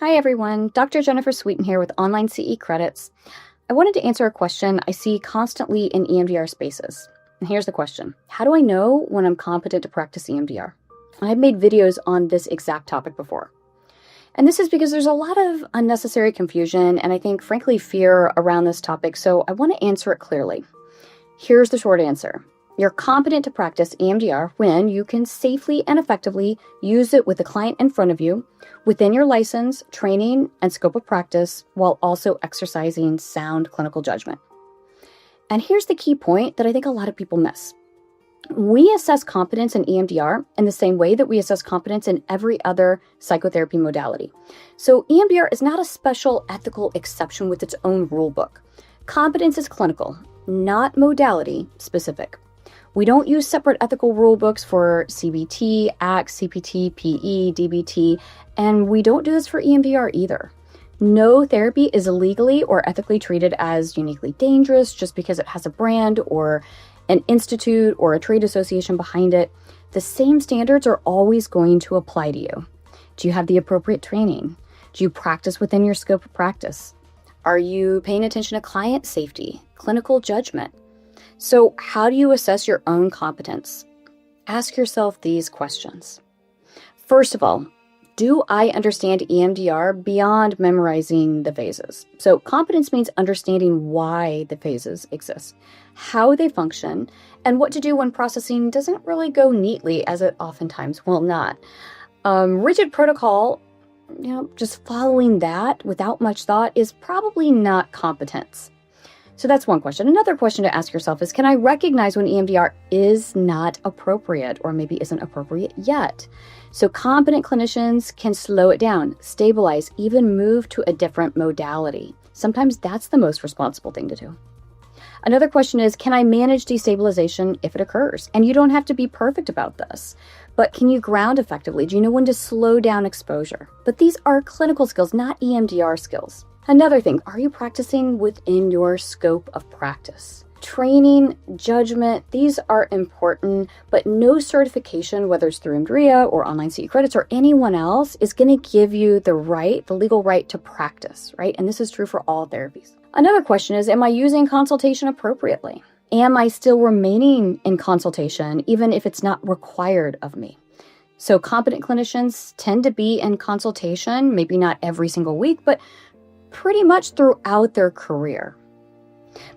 Hi everyone, Dr. Jennifer Sweeton here with Online CE Credits. I wanted to answer a question I see constantly in EMDR spaces. And here's the question. How do I know when I'm competent to practice EMDR? I've made videos on this exact topic before. And this is because there's a lot of unnecessary confusion and I think, frankly, fear around this topic, so I want to answer it clearly. Here's the short answer. You're competent to practice EMDR when you can safely and effectively use it with the client in front of you, within your license, training, and scope of practice, while also exercising sound clinical judgment. And here's the key point that I think a lot of people miss. We assess competence in EMDR in the same way that we assess competence in every other psychotherapy modality. So EMDR is not a special ethical exception with its own rule book. Competence is clinical, not modality specific. We don't use separate ethical rule books for CBT, ACT, CPT, PE, DBT, and we don't do this for EMDR either. No therapy is legally or ethically treated as uniquely dangerous just because it has a brand or an institute or a trade association behind it. The same standards are always going to apply to you. Do you have the appropriate training? Do you practice within your scope of practice? Are you paying attention to client safety, clinical judgment? So how do you assess your own competence? Ask yourself these questions. First of all, do I understand EMDR beyond memorizing the phases? So competence means understanding why the phases exist, how they function, and what to do when processing doesn't really go neatly, as it oftentimes will not. Rigid protocol, just following that without much thought is probably not competence. So that's one question. Another question to ask yourself is, can I recognize when EMDR is not appropriate or maybe isn't appropriate yet? So competent clinicians can slow it down, stabilize, even move to a different modality. Sometimes that's the most responsible thing to do. Another question is, can I manage destabilization if it occurs? And you don't have to be perfect about this, but can you ground effectively? Do you know when to slow down exposure? But these are clinical skills, not EMDR skills. Another thing, are you practicing within your scope of practice? Training, judgment, these are important, but no certification, whether it's through EMDR or Online CE Credits or anyone else, is going to give you the legal right to practice, right? And this is true for all therapies. Another question is, am I using consultation appropriately? Am I still remaining in consultation, even if it's not required of me? So competent clinicians tend to be in consultation, maybe not every single week, but pretty much throughout their career.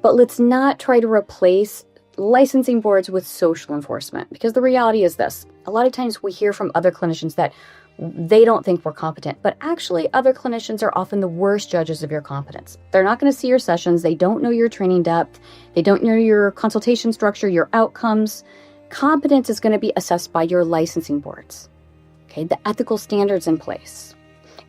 But let's not try to replace licensing boards with social enforcement, because the reality is this. A lot of times we hear from other clinicians that they don't think we're competent, but actually other clinicians are often the worst judges of your competence. They're not going to see your sessions. They don't know your training depth. They don't know your consultation structure, your outcomes. Competence is going to be assessed by your licensing boards, okay, the ethical standards in place,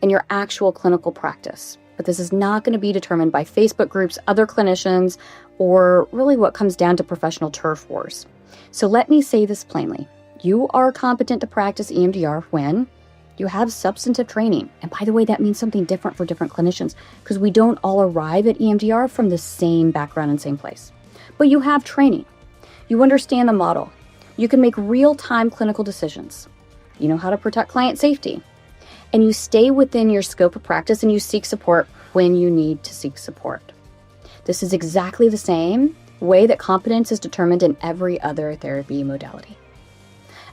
and your actual clinical practice. But this is not going to be determined by Facebook groups, other clinicians, or really what comes down to professional turf wars. So let me say this plainly. You are competent to practice EMDR when you have substantive training. And by the way, that means something different for different clinicians because we don't all arrive at EMDR from the same background and same place. But you have training. You understand the model. You can make real-time clinical decisions. You know how to protect client safety. And you stay within your scope of practice and you seek support when you need to seek support. This is exactly the same way that competence is determined in every other therapy modality.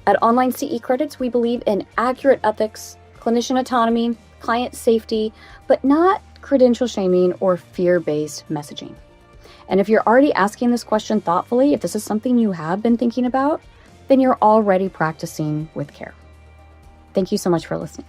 At Online CE Credits, we believe in accurate ethics, clinician autonomy, client safety, but not credential shaming or fear-based messaging. And if you're already asking this question thoughtfully, if this is something you have been thinking about, then you're already practicing with care. Thank you so much for listening.